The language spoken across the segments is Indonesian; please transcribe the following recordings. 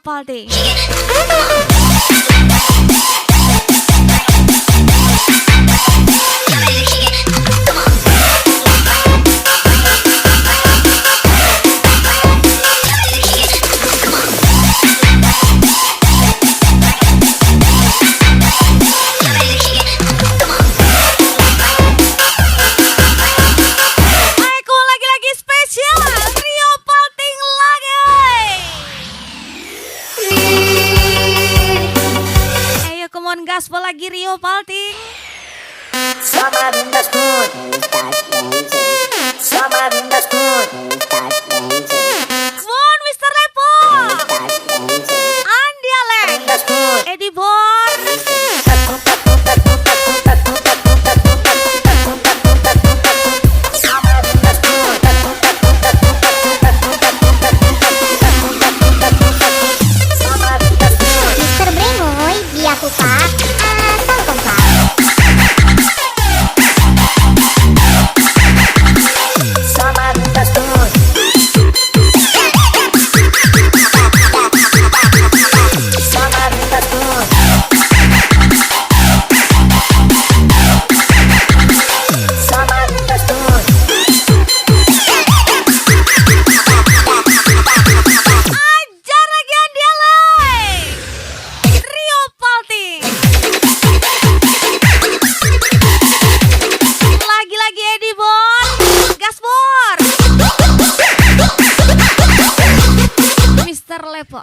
Palting. Gaspol lagi Rio Palting. Summer in the school, summer in the school, Bon, Mr. Lepo, Andi Alek, Eddie Bor, Mr. Bremoy, biar aku pak. Lepo.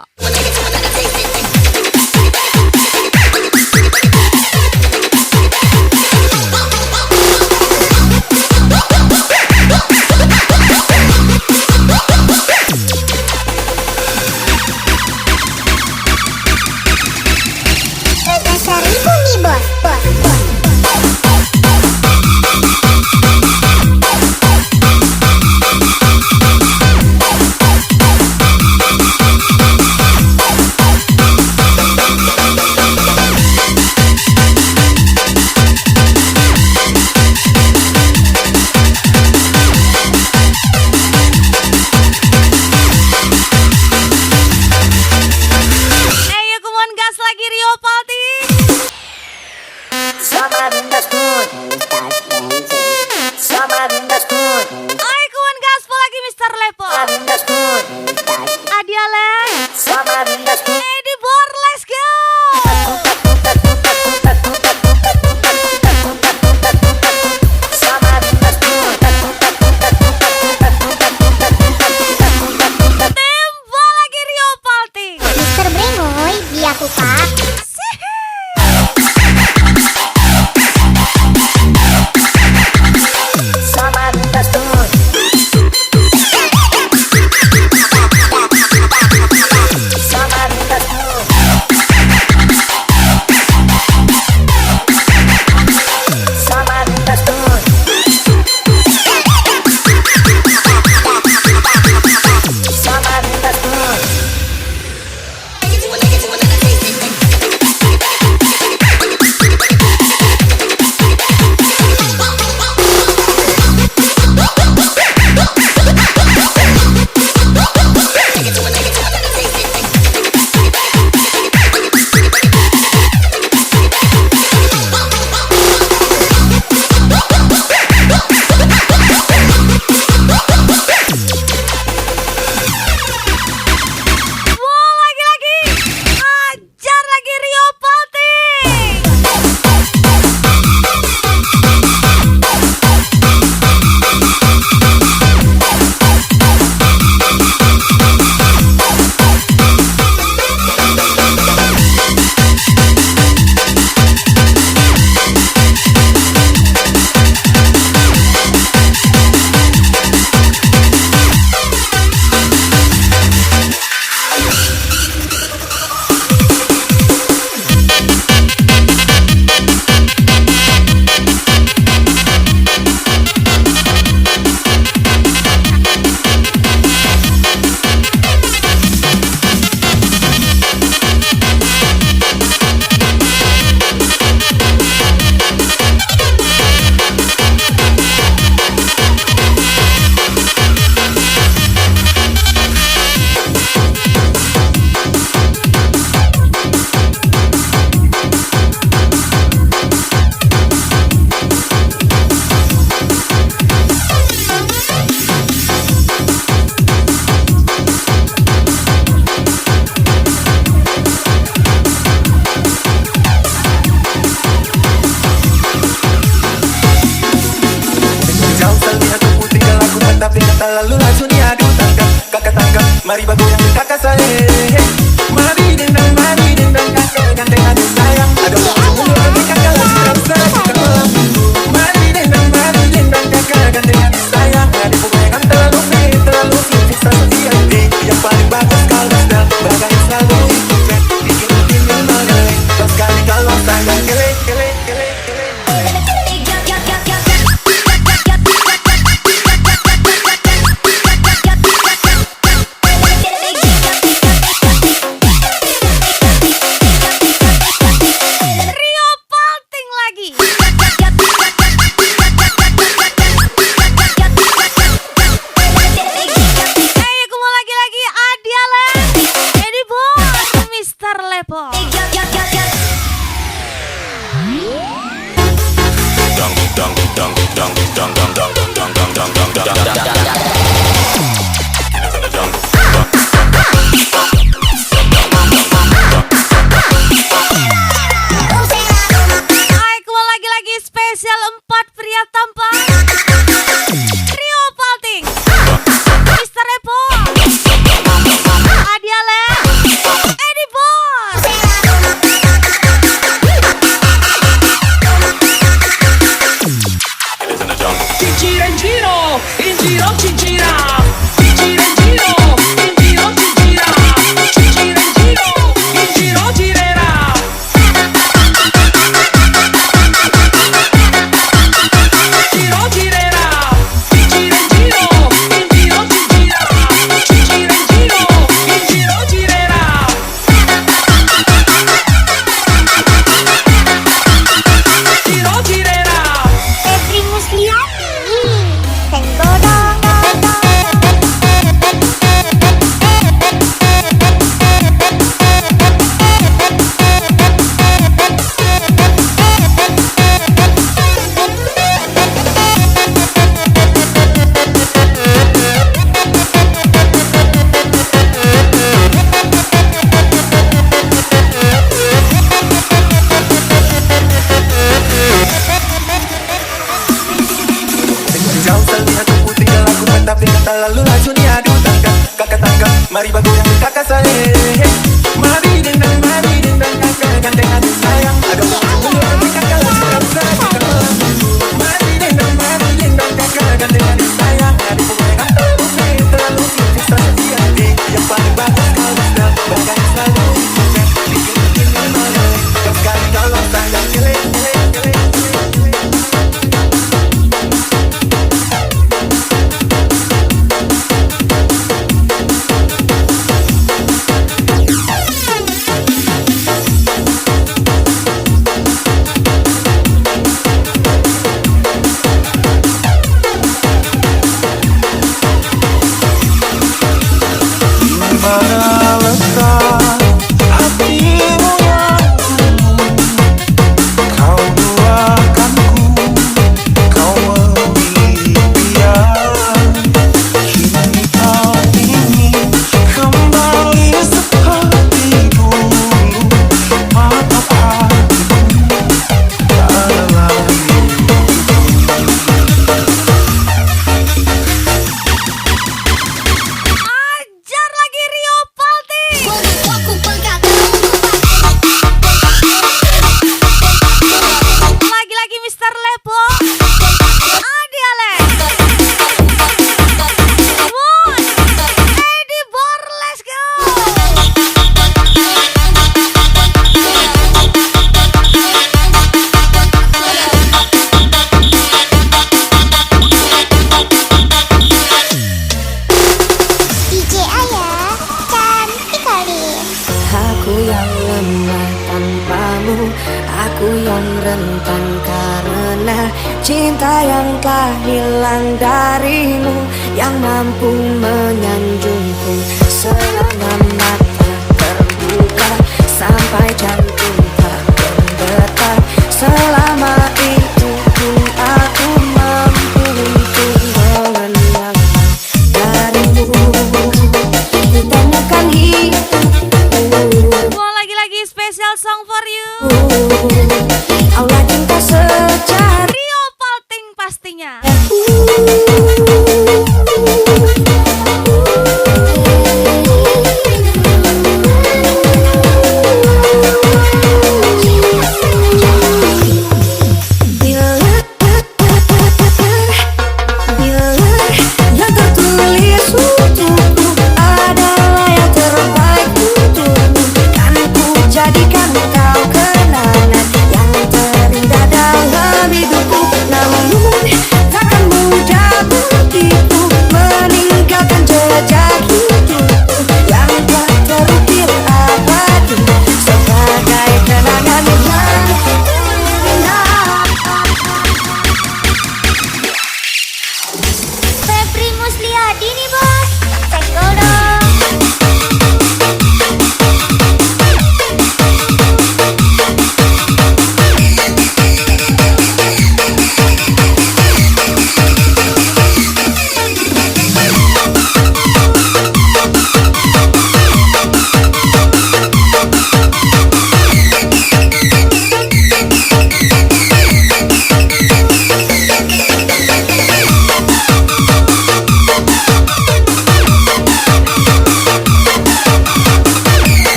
Seribu nih bos. mari bergoyang di kakak saya. Mari dendang kakak gantengan sayang. Ada orang mundur tapi kakak lagi terasa kita malam minggu. Mari dendang kakak gantengan sayang. Ada pokoknya terlalu fit, terlalu fit seperti ini. Yang paling bagus kalau sedang bagai selalu ikut bikin mengalih. Terus kali kalau sayang kele. Lalu laju diadu tangkap, kakak tangkap, mari bergoyang di kakak saya. Mari dendang kakak gantengan sayang. Ada orang mundur tapi kakak lagi terasa kita malam minggu. Mari dendang kakak gantengan sayang. Ada pokoknya terlalu fit seperti ini. Yang paling bagus kalau sedang bagai selalu ikut bikin mengalih. Terus kali kalau sayang kele. Aku yang rentan karena cinta yang telah hilang darimu, yang mampu menyanjungku selama mata terbuka sampai jantung tak berdetak. Selama itu pun aku mampu untuk mengenang darimu, ditemukan hidupku. Lagi-lagi special song for you. Aula cinta sejati Rio Palting pastinya.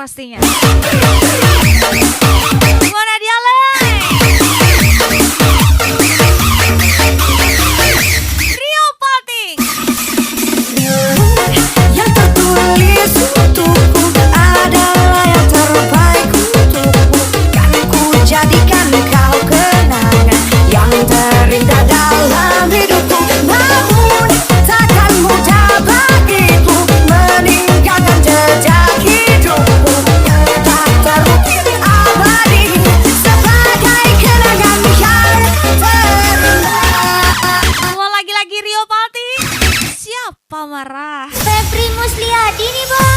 pastinya. Gimana dia, Lay? Rio Palting. Yang tertulis untukku adalah yang terbaik untukku. Kan ku jadikan kau kenangan yang terindah dalam hidupku. Namun takkan mudah bagiku meninggalkan jejak hidupku yang tak terukir abadi sebagai kenangan yang terindah. Mau lagi-lagi Rio Palting. Siapa marah? Febri Musliadi nih, Bang.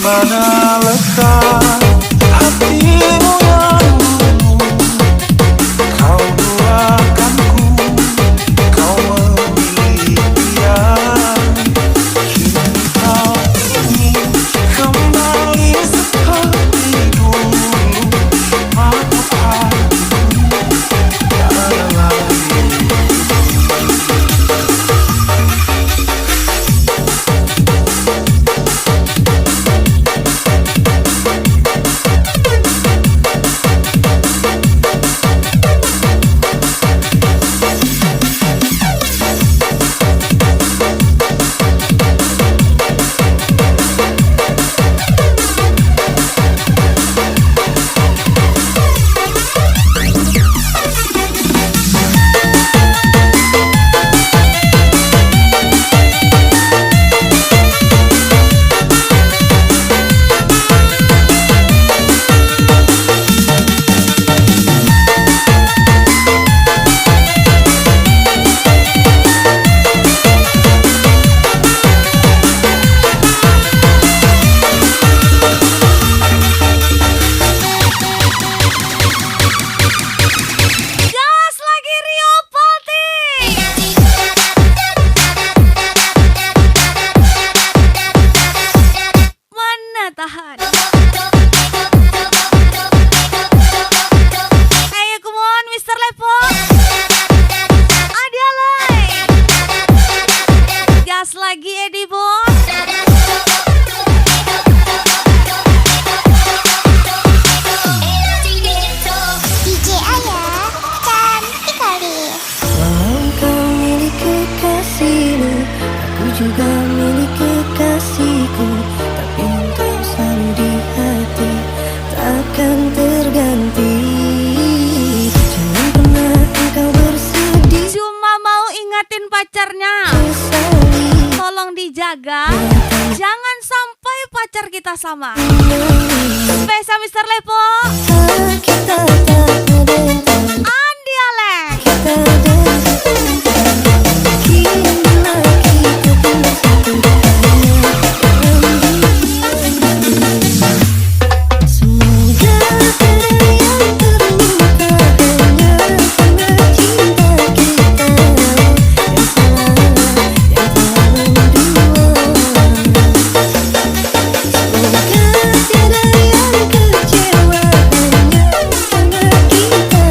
Mana letak hatimu yang dulu kau doakanku, kau memilih dia. Kini kau ingin kembali seperti dulu. Maaf hatiku tak ada lagi. Gas lagi Rio Palting. Mana tahan? Ayo come on Mr. Lepo. Ada Lay. Gas lagi Edi Bos. DJ Ayah, cantik kali. Walau kau milik kekasihmu, aku juga milik kekasihku. Tapi engkau selalu di hati, takkan terganti. Jangan pernah engkau bersedih, Cuma mau ingatin pacarnya. sesali. Tolong dijaga. Jangan sampai pacar kita sama. Spesial Mr. Lepo. Kita tak ada yang tahu, Andi Alex. kita ada kini lagi kita satu hanya semoga ada yang terluka hanya karena cinta kita yang salah yang terlalu dua. Semoga tiada yang kecewa hanya karena kita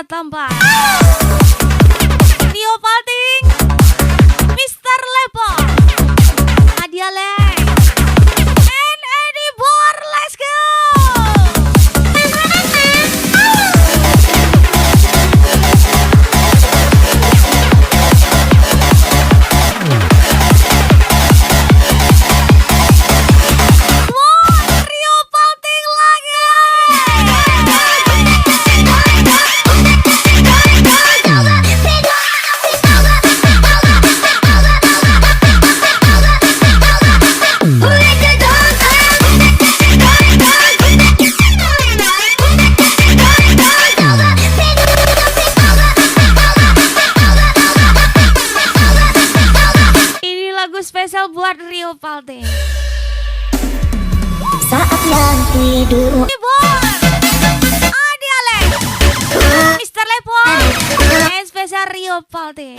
tambah Rio Palting, Mr. Lepo, Adia Leng, and Eddie Bor. Let's go. Rio Palting lagi. Ini lagu spesial buat Rio Palting. Saat yang tidur Bor, Adi Alek, Mr. Lepo, and spesial Rio Palting.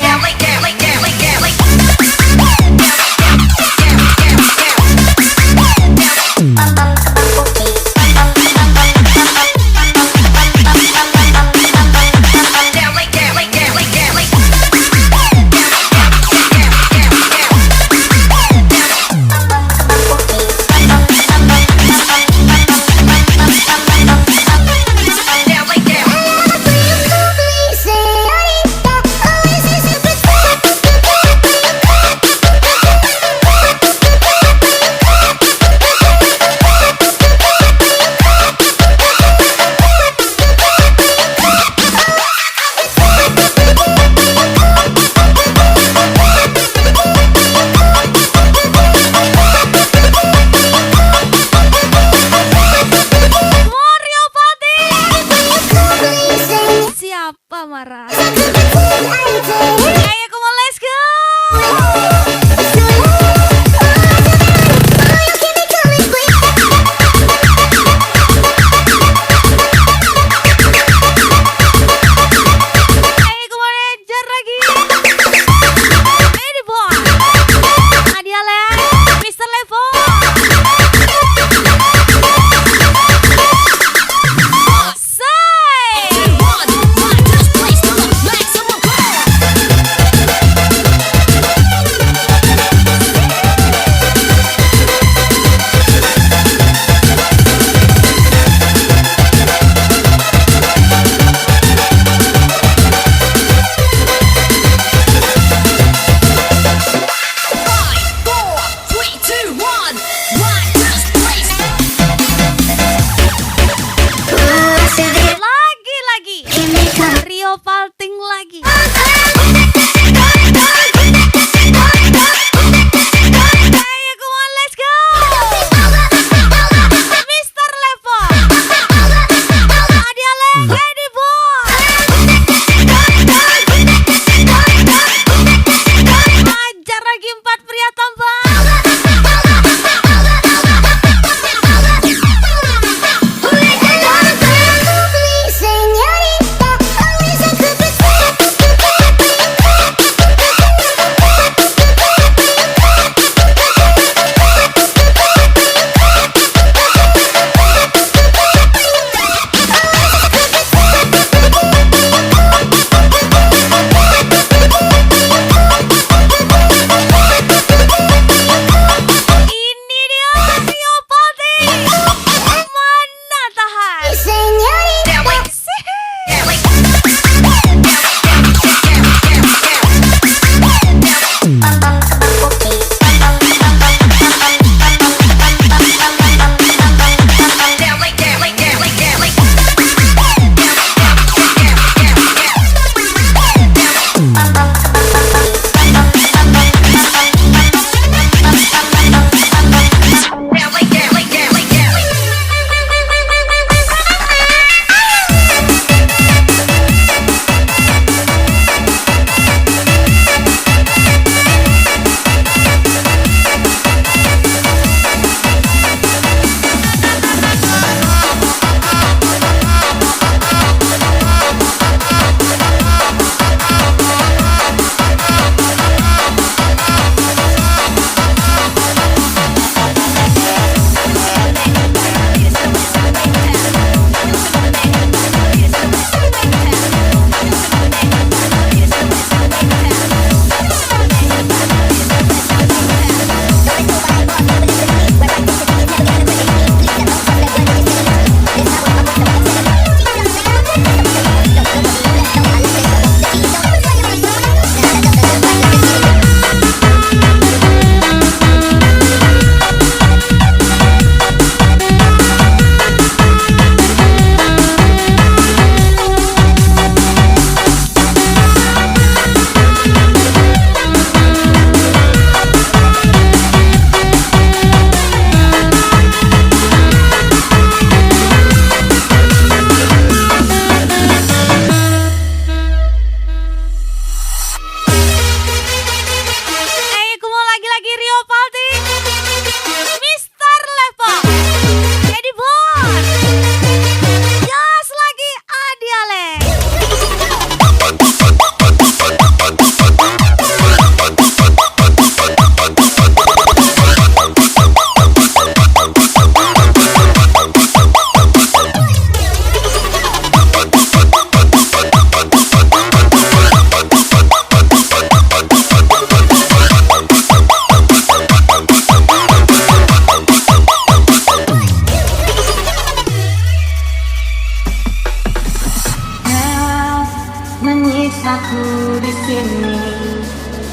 aku di sini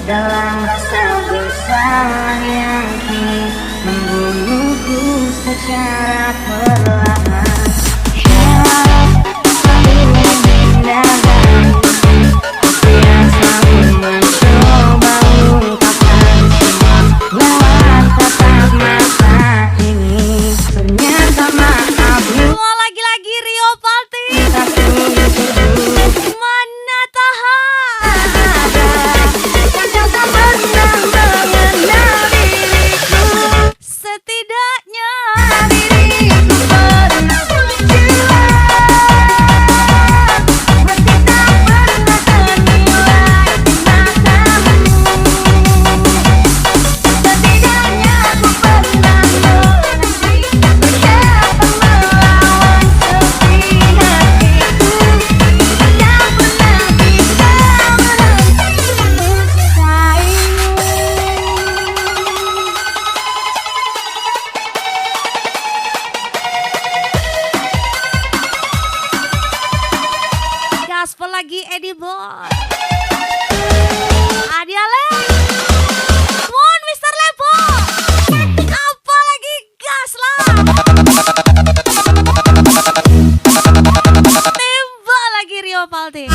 dalam rasa bersalah yang kini membunuhku secara perlahan. Harap selalu menghindari, tapi yang selalu mencoba lupakan semua lewat tatap mata ini. Ternyata maafmu Semua lagi-lagi Rio Palti. tak begitu. Mana tahan. Kau tak pernah mengenal diriku. Setidaknya Diriku pernah berjuang, meski tak pernah ternilai di matamu. Setidaknya aku pernah mengerti betapa melawan sepi hatiku. Tak pernah bisa berhenti mencintaimu. gaspol lagi edible. Adi Ale. Mon Mr. Lepo. Apa lagi gas lah. Tembak lagi Rio Palti.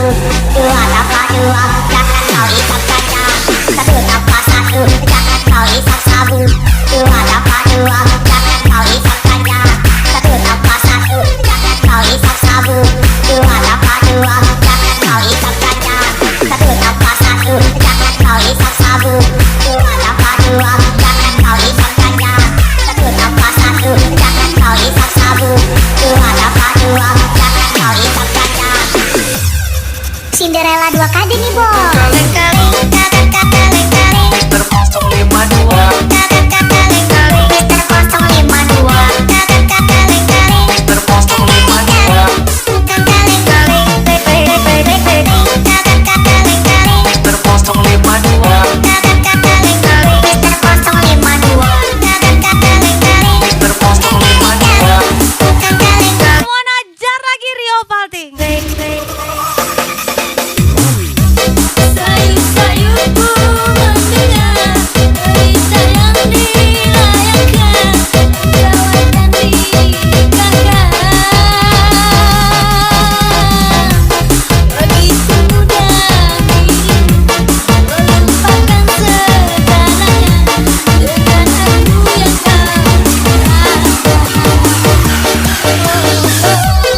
sabu, dua tambah dua, jangan kau isap kaca. Satu tambah satu, jangan kau isap sabu, dua tambah dua, jangan kau isap kaca. Satu tambah satu, jangan kau isap sabu, dua tambah dua, jangan kau isap kaca. Satu tambah satu, jangan kau isap sabu, dua tambah dua, jangan kau isap kaca. Satu tambah satu, jangan kau isap sabu, dua tambah dua, jangan kau isap kaca. Cinderella 2 kade nih, Bo. Mister 052 Mister 052. Mister 052 Mister 052 Mister 052 Mau najar lagi Rio Palting. Sayup-sayupku mendengar berita yang dilayangkan, jawatan dinikahkan. Begitu mudah dirimu melupakan segalanya dengan aku yang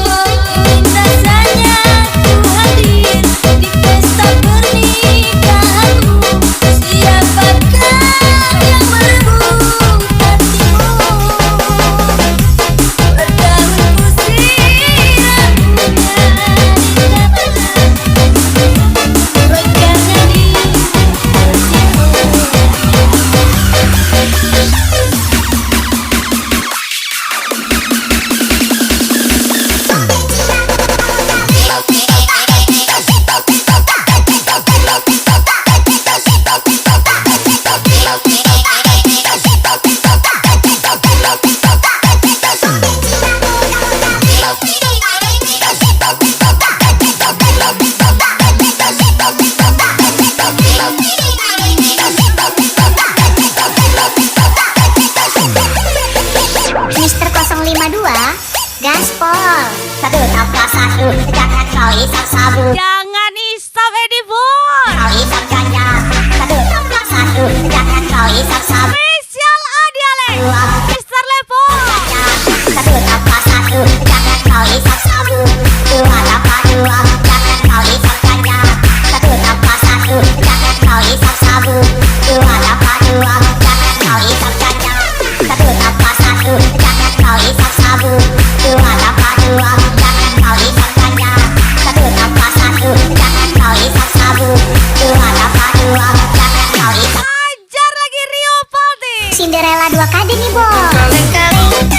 kau ingin rasanya ku hadir di pesta pernikahanmu. Siapakah yang merebut hatimu? Berdaunku siramunya di taman, rekannya di Mister 052 Gaspol. Satu tambah satu, jangan kau isap sabu, Jangan isap Edibon. kau isap ganja. Satu tambah satu, jangan kau isap sabu, Spesial Adiale. dua Mister Lepo. satu tambah satu, jangan kau isap sabu, dua tambah dua, jangan kau isap ganja. Satu tambah satu, jangan kau isap sabu, dua tambah dua, jangan kau isap ganja. Satu tambah satu, jangan kau isap sabu, dua tambah dua, jangan kau isap ganja. Satu tambah satu, jangan kau isap sabu, dua tambah dua, jangan kau isap. Ajar lagi Rio Palting. Cinderella 2 kade nih, Bo. kaleng-kaleng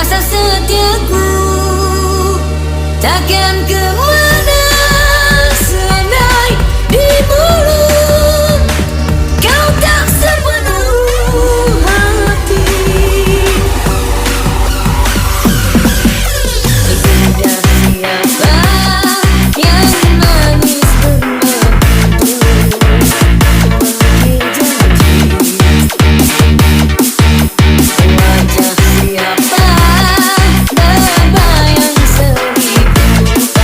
rasa setiaku takkan kemana selai di mulut kau tak sepenuh hati. Tidak siapa yang manis bermadu sebagai janji. Wajah siapa berbayang seribu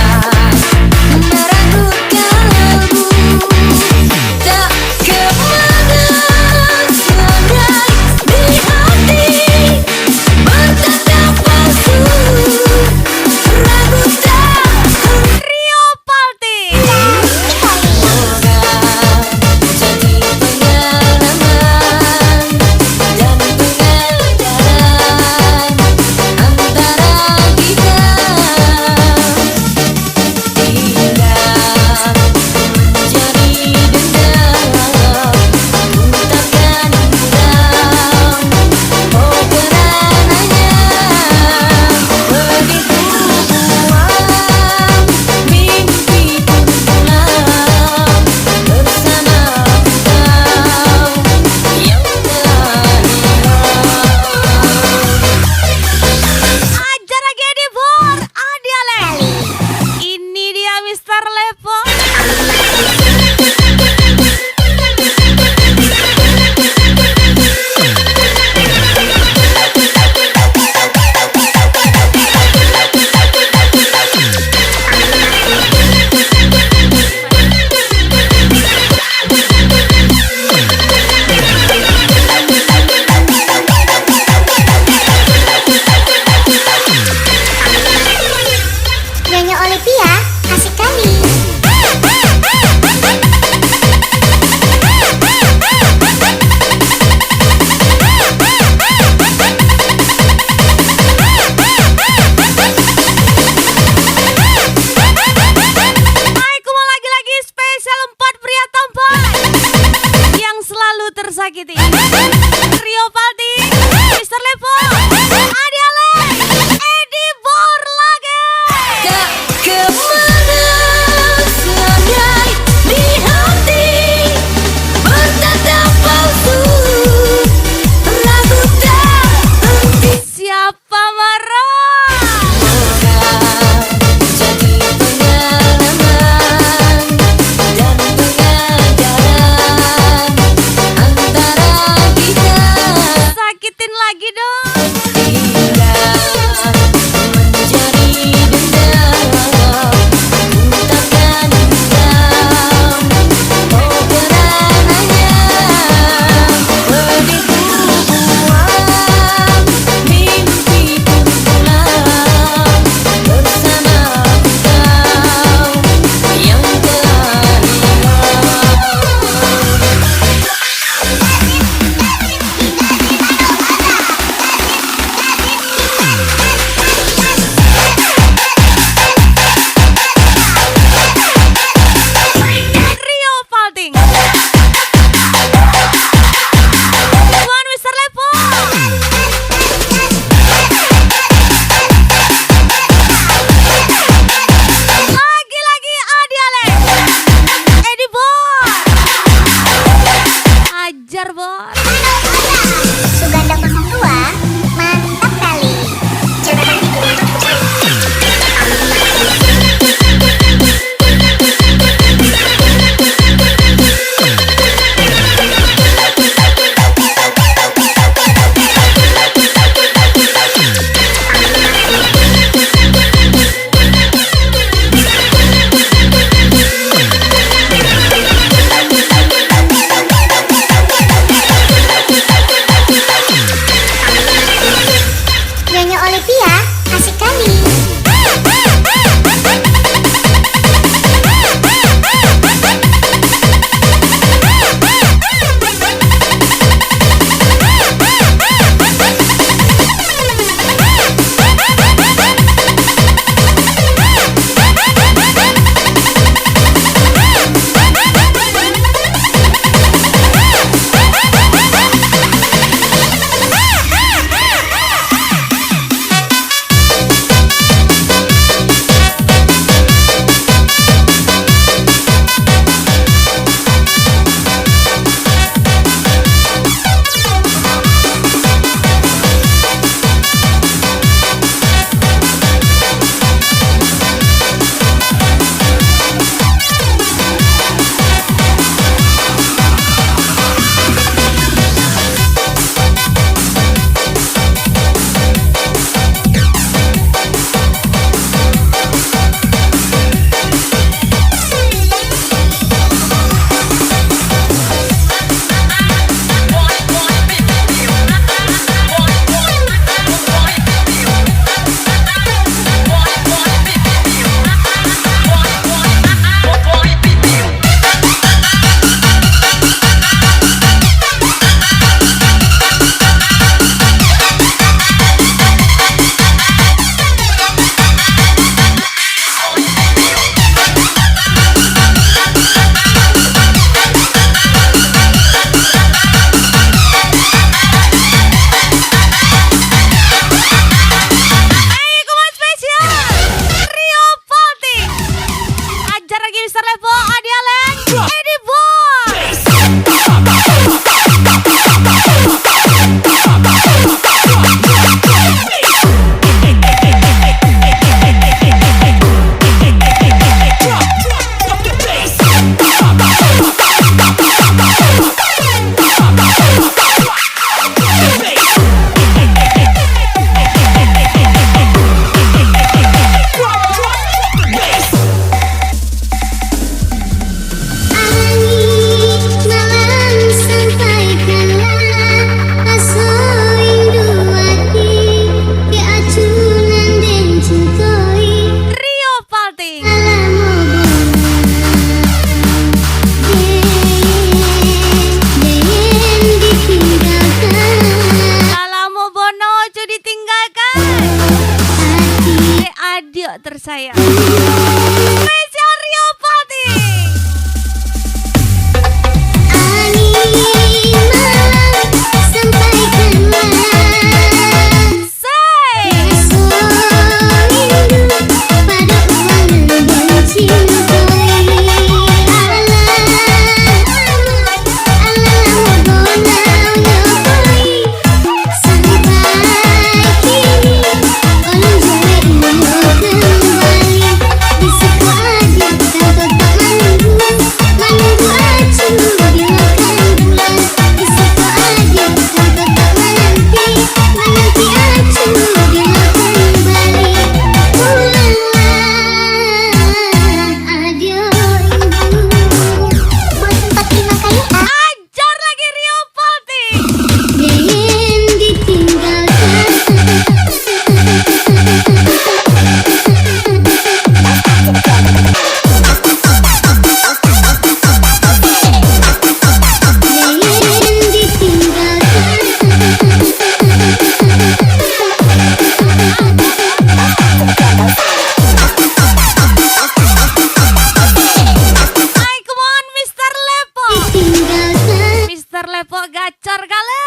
Lepo gacor kali.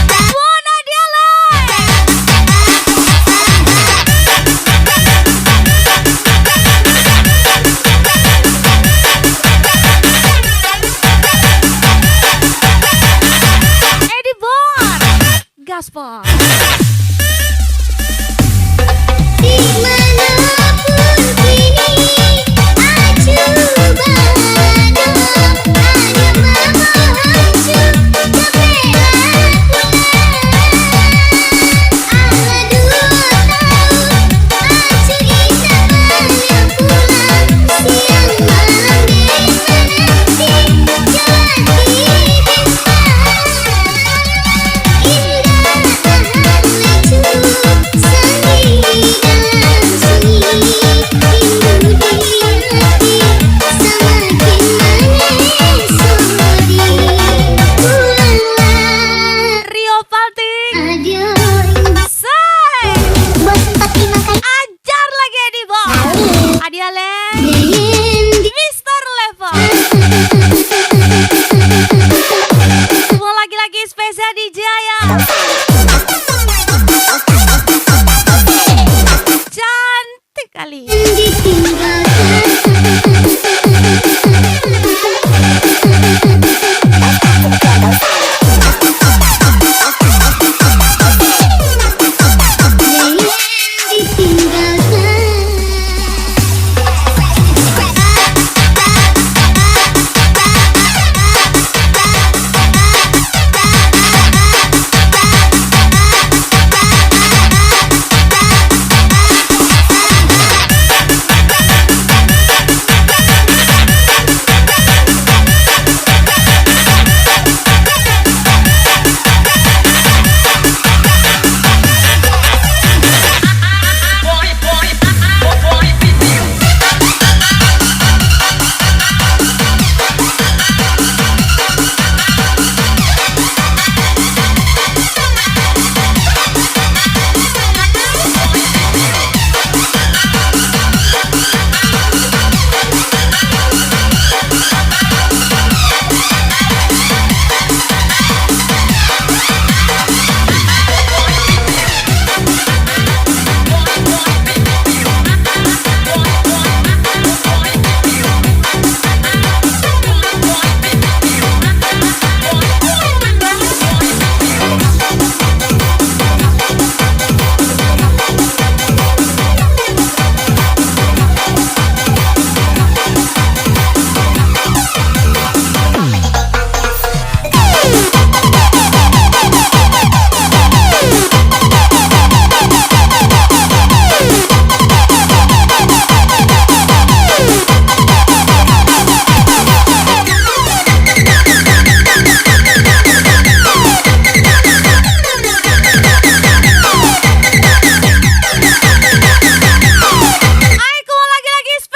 Buona dia Eddie Bon Gaspol. Dimanapun kini acu badok ada mama acu capek ala 2 tahun acu indah balik pulang siang malam menanti jalan Rio Palting. Say. Ajar lagi Eddie Bon. Adiale. Mr. Level. Semua lagi-lagi spesial DJ ya. Cantik kali.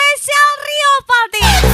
Spesial Rio Palting.